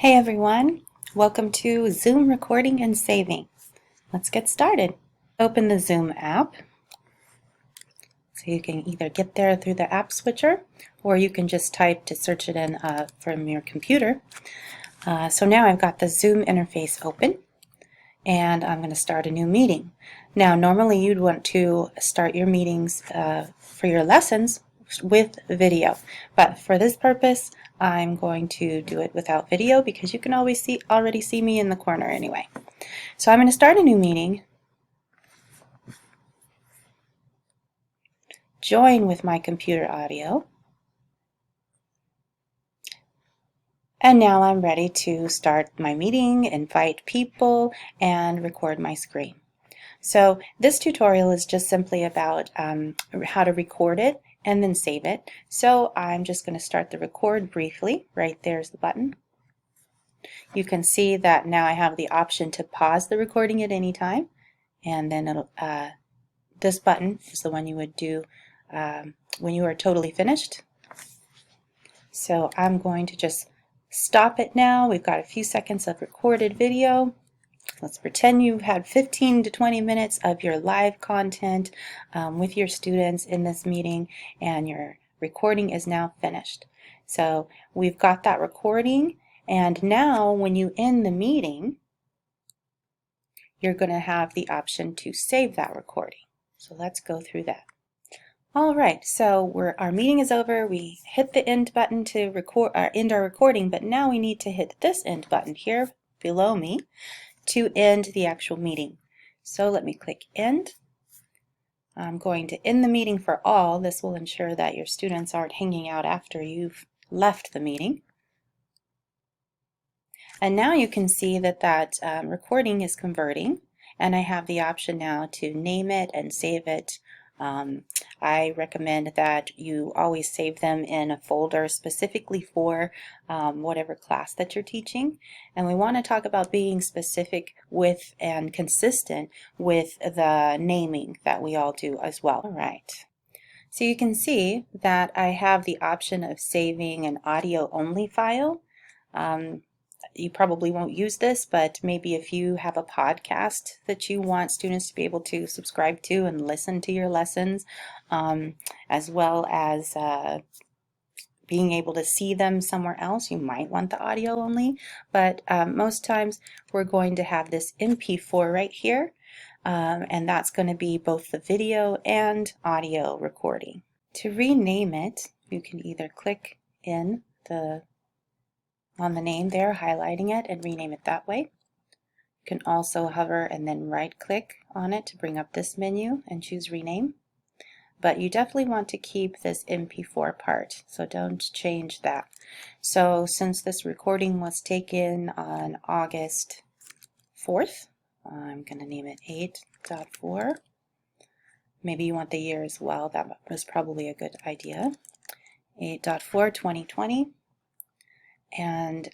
Hey everyone, welcome to Zoom recording and saving. Let's get started. Open the Zoom app. So you can either get there through the app switcher or you can just type to search it in from your computer. So now I've got the Zoom interface open and I'm going to start a new meeting. Now normally you'd want to start your meetings for your lessons with video, but for this purpose I'm going to do it without video because you can always already see me in the corner anyway. So I'm going to start a new meeting, join with my computer audio, and now I'm ready to start my meeting, invite people, and record my screen. So this tutorial is just simply about how to record it and then save it. So I'm just going to start the record briefly. Right there's the button. You can see that now I have the option to pause the recording at any time, and then this button is the one you would do when you are totally finished. So I'm going to just stop it now. We've got a few seconds of recorded video. Let's pretend you've had 15 to 20 minutes of your live content with your students in this meeting, and your recording is now finished. So we've got that recording, and now when you end the meeting, you're going to have the option to save that recording. So let's go through that. All right, so our meeting is over. We hit the end button to end our recording, but now we need to hit this end button here below me to end the actual meeting. So let me click end. I'm going to end the meeting for all. This will ensure that your students aren't hanging out after you've left the meeting. And now you can see that recording is converting, and I have the option now to name it and save it. I recommend that you always save them in a folder specifically for whatever class that you're teaching. And we want to talk about being specific with and consistent with the naming that we all do as well. All right. So you can see that I have the option of saving an audio only file. You probably won't use this, but maybe if you have a podcast that you want students to be able to subscribe to and listen to your lessons, as well as being able to see them somewhere else, you might want the audio only. But most times we're going to have this MP4 right here, and that's going to be both the video and audio recording. To rename it, you can either click on the name there, highlighting it, and rename it that way. You can also hover and then right click on it to bring up this menu and choose rename. But you definitely want to keep this MP4 part, so don't change that. So since this recording was taken on August 4th, I'm going to name it 8.4. Maybe you want the year as well. That was probably a good idea. 8.4 2020. And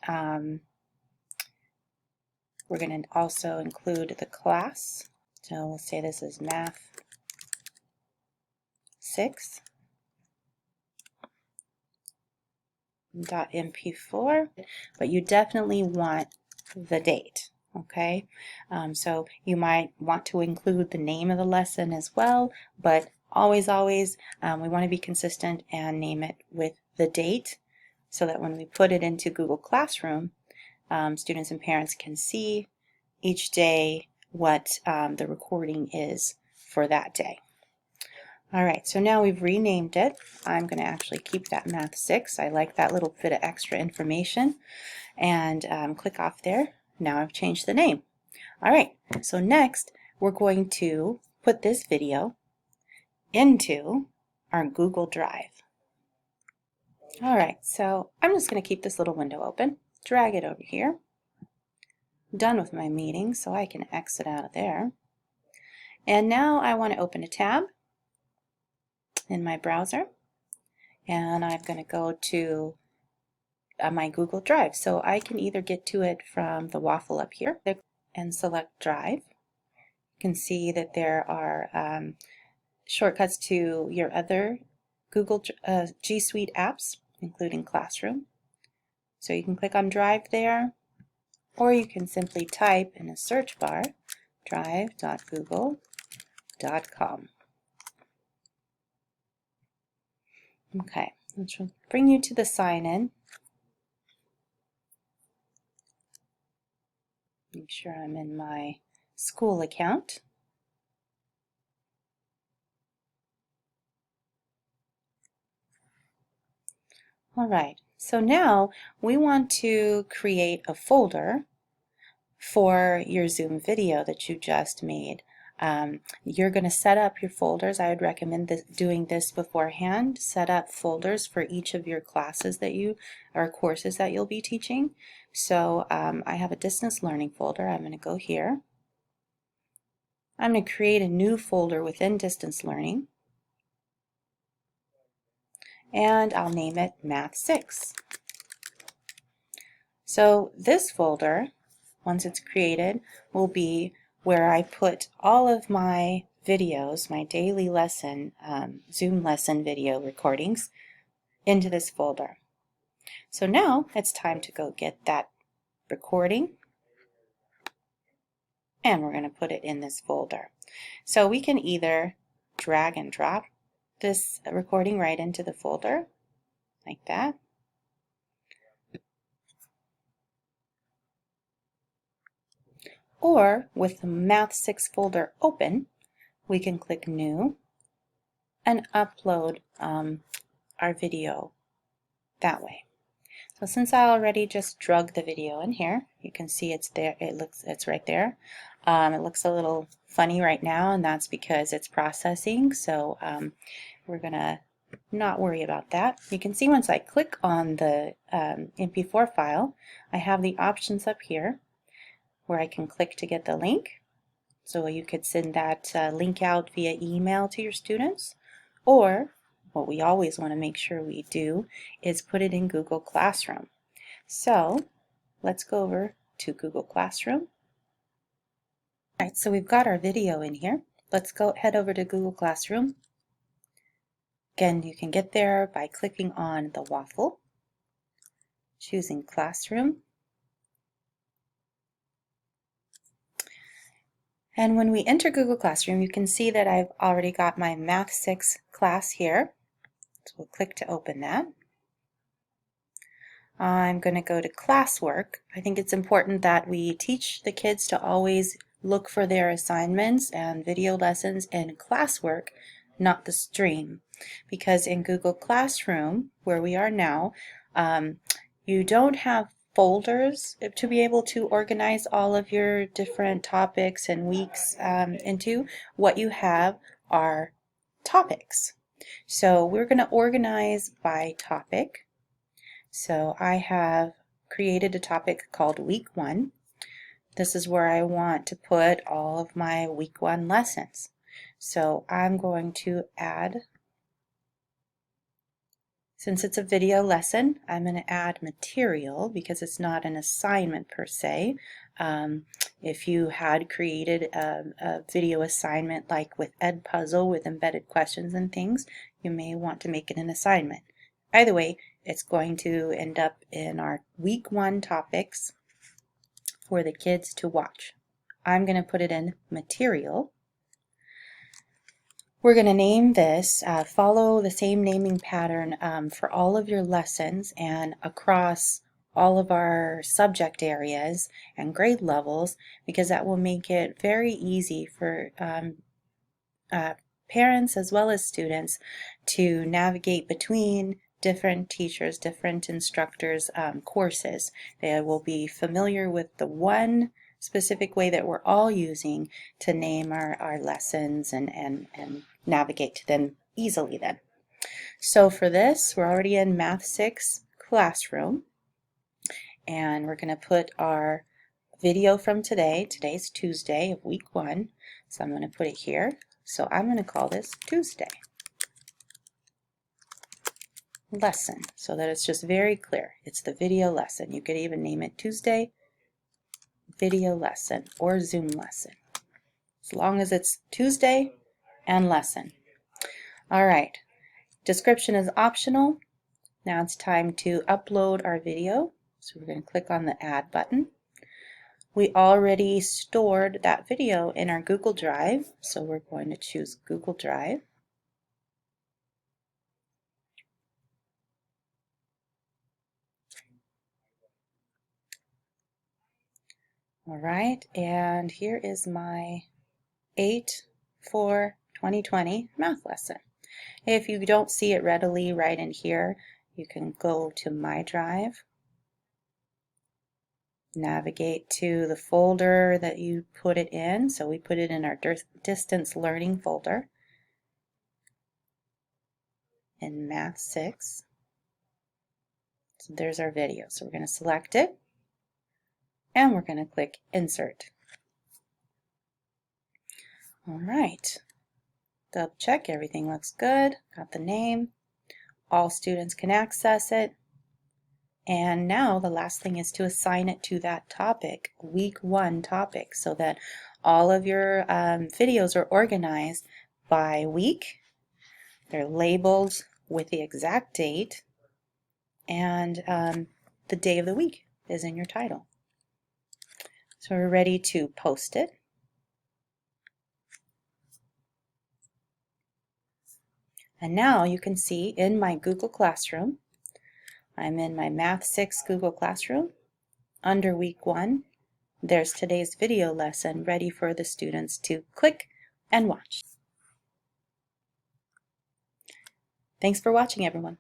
we're going to also include the class. So we'll say this is Math 6. .mp4, but you definitely want the date. Okay, so you might want to include the name of the lesson as well, but always we want to be consistent and name it with the date, so that when we put it into Google Classroom, students and parents can see each day what the recording is for that day. All right, so now we've renamed it. I'm going to actually keep that Math 6. I like that little bit of extra information, and click off there. Now I've changed the name. All right, so next we're going to put this video into our Google Drive. All right, so I'm just going to keep this little window open, drag it over here. Done with my meeting, so I can exit out of there. And now I want to open a tab in my browser, and I'm going to go to my Google Drive. So I can either get to it from the waffle up here and select Drive. You can see that there are shortcuts to your other Google G Suite apps, including Classroom. So you can click on Drive there, or you can simply type in a search bar drive.google.com. Okay, which will bring you to the sign-in. Make sure I'm in my school account. All right, so now we want to create a folder for your Zoom video that you just made. You're going to set up your folders. I would recommend doing this beforehand. Set up folders for each of your classes that you or courses that you'll be teaching. So I have a distance learning folder. I'm going to go here. I'm going to create a new folder within distance learning, and I'll name it Math 6. So this folder, once it's created, will be where I put all of my videos, my daily lesson, Zoom lesson video recordings, into this folder. So now it's time to go get that recording, and we're going to put it in this folder. So we can either drag and drop this recording right into the folder, like that. Or with the Math 6 folder open, we can click New and upload our video that way. So since I already just drug the video in here, you can see it's there. It's right there. It looks a little funny right now, and that's because it's processing. So we're gonna not worry about that. You can see once I click on the MP4 file, I have the options up here where I can click to get the link. So you could send that link out via email to your students, or what we always want to make sure we do is put it in Google Classroom. So let's go over to Google Classroom. All right, so we've got our video in here. Let's head over to Google Classroom. Again, you can get there by clicking on the waffle, choosing Classroom. And when we enter Google Classroom, you can see that I've already got my Math 6 class here. So we'll click to open that. I'm going to go to classwork. I think it's important that we teach the kids to always look for their assignments and video lessons in classwork, not the stream. Because in Google Classroom, where we are now, you don't have folders to be able to organize all of your different topics and weeks into. What you have are topics. So we're going to organize by topic. So I have created a topic called Week 1. This is where I want to put all of my Week 1 lessons. So I'm going to add, since it's a video lesson, I'm going to add material because it's not an assignment per se. If you had created a video assignment like with Edpuzzle with embedded questions and things, you may want to make it an assignment. Either way, it's going to end up in our Week 1 topics for the kids to watch. I'm going to put it in material. We're going to name this, follow the same naming pattern for all of your lessons and across all of our subject areas and grade levels, because that will make it very easy for parents as well as students to navigate between different teachers, different instructors' courses. They will be familiar with the one specific way that we're all using to name our lessons and navigate to them easily then. So for this, we're already in Math 6 Classroom, and we're going to put our video from today. Today's Tuesday of Week 1, so I'm going to put it here. So I'm going to call this Tuesday lesson so that it's just very clear. It's the video lesson. You could even name it Tuesday video lesson or Zoom lesson, as long as it's Tuesday and lesson. All right, description is optional. Now it's time to upload our video. So we're going to click on the add button. We already stored that video in our Google Drive, so we're going to choose Google Drive. All right, and here is my 8/4/2020 math lesson. If you don't see it readily right in here, you can go to My Drive, navigate to the folder that you put it in. So we put it in our distance learning folder in Math 6. So there's our video. So we're going to select it and we're going to click Insert. All right. Double check, everything looks good. Got the name. All students can access it. And now the last thing is to assign it to that topic, week 1 topic, so that all of your videos are organized by week. They're labeled with the exact date, and the day of the week is in your title. So we're ready to post it. And now you can see in my Google Classroom, I'm in my Math 6 Google Classroom. Under week 1, there's today's video lesson ready for the students to click and watch. Thanks for watching, everyone.